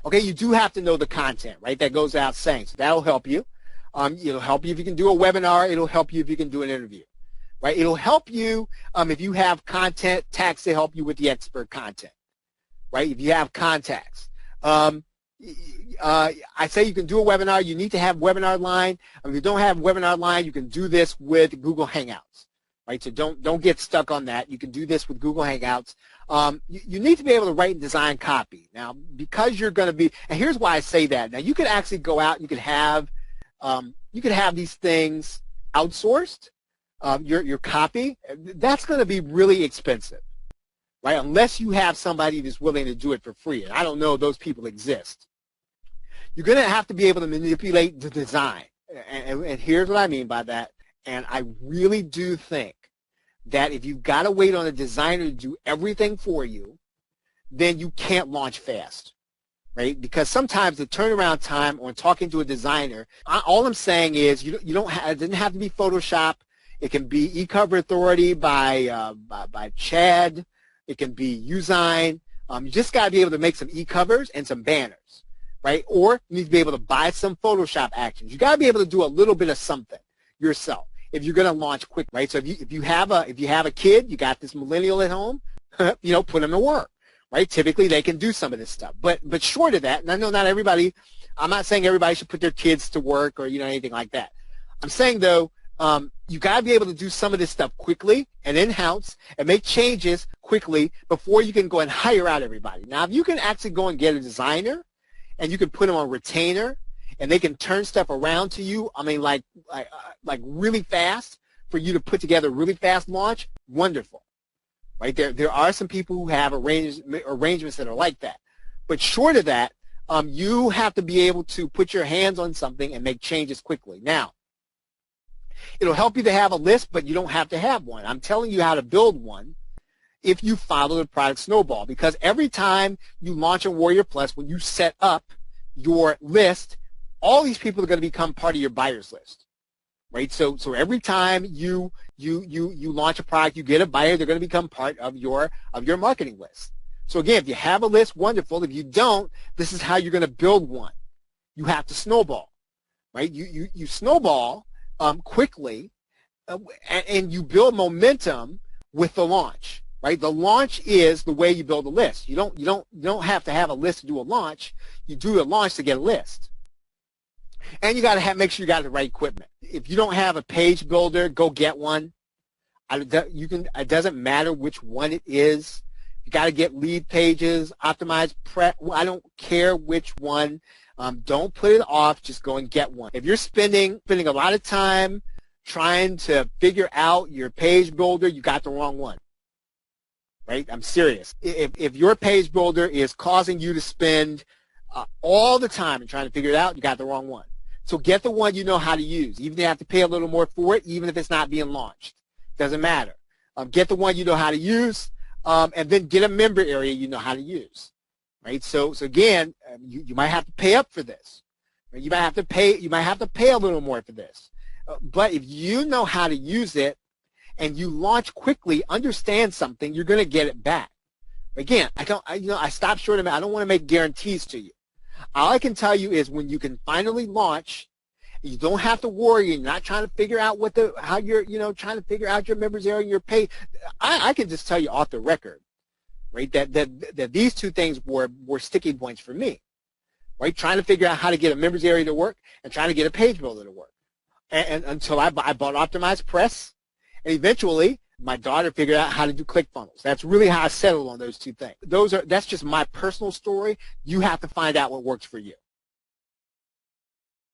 Okay, you do have to know the content, right? That goes without saying. So that'll help you. It'll help you if you can do a webinar. It'll help you if you can do an interview, right? It'll help you if you have content tags to help you with the expert content, right? If you have contacts. I say you can do a webinar. You need to have webinar line. If you don't have webinar line, you can do this with Google Hangouts, right? So don't get stuck on that. You can do this with Google Hangouts. You need to be able to write and design copy. Now, because you're going to be, and here's why I say that. Now, you could actually go out and you could have these things outsourced, your copy. That's going to be really expensive, right? Unless you have somebody that's willing to do it for free. And I don't know if those people exist. You're going to have to be able to manipulate the design. And here's what I mean by that. And I really do think that if you've got to wait on a designer to do everything for you, then you can't launch fast, right? Because sometimes the turnaround time on talking to a designer, all I'm saying is it doesn't have to be Photoshop. It can be eCover Authority by Chad. It can be Usign. You just got to be able to make some e-covers and some banners, right? Or you need to be able to buy some Photoshop actions. You got to be able to do a little bit of something yourself if you're going to launch quick, right? So if you have a kid, you got this millennial at home, put them to work, right? Typically they can do some of this stuff, but short of that, and I know not everybody. I'm not saying everybody should put their kids to work or anything like that. I'm saying though, you got to be able to do some of this stuff quickly and in-house and make changes quickly before you can go and hire out everybody. Now, if you can actually go and get a designer and you can put them on retainer and they can turn stuff around to you, I mean, like really fast for you to put together a really fast launch, wonderful, right? There are some people who have arrangements that are like that. But short of that, you have to be able to put your hands on something and make changes quickly. Now, it'll help you to have a list, but you don't have to have one. I'm telling you how to build one if you follow the product Snowball, because every time you launch a Warrior Plus, when you set up your list, all these people are going to become part of your buyers list, right? So every time you launch a product, you get a buyer, they're going to become part of your marketing list. So again, if you have a list, wonderful. If you don't, this is how you're going to build one. You have to snowball, right? You snowball quickly, and you build momentum with the launch, right? The launch is the way you build a list. You don't have to have a list to do a launch. You do a launch to get a list. And you got to make sure you got the right equipment. If you don't have a page builder, go get one. It doesn't matter which one it is. You got to get lead pages, optimize prep. I don't care which one. Don't put it off. Just go and get one. If you're spending a lot of time trying to figure out your page builder, you got the wrong one. Right? I'm serious. If your page builder is causing you to spend all the time in trying to figure it out, you got the wrong one. So get the one you know how to use. Even if you have to pay a little more for it, even if it's not being launched. Doesn't matter. Get the one you know how to use, and then get a member area you know how to use. Right? So again, you might have to pay up for this. Right? You might have to pay a little more for this. But if you know how to use it and you launch quickly, understand something, you're going to get it back. Again, I stop short of it. I don't want to make guarantees to you. All I can tell you is when you can finally launch, you don't have to worry. You're not trying to figure out how you're trying to figure out your members area and your pay. I can just tell you off the record, right, that these two things were sticking points for me, right? Trying to figure out how to get a members area to work and trying to get a page builder to work. And until I bought Optimized Press, and eventually my daughter figured out how to do ClickFunnels. That's really how I settled on those two things. That's just my personal story. You have to find out what works for you.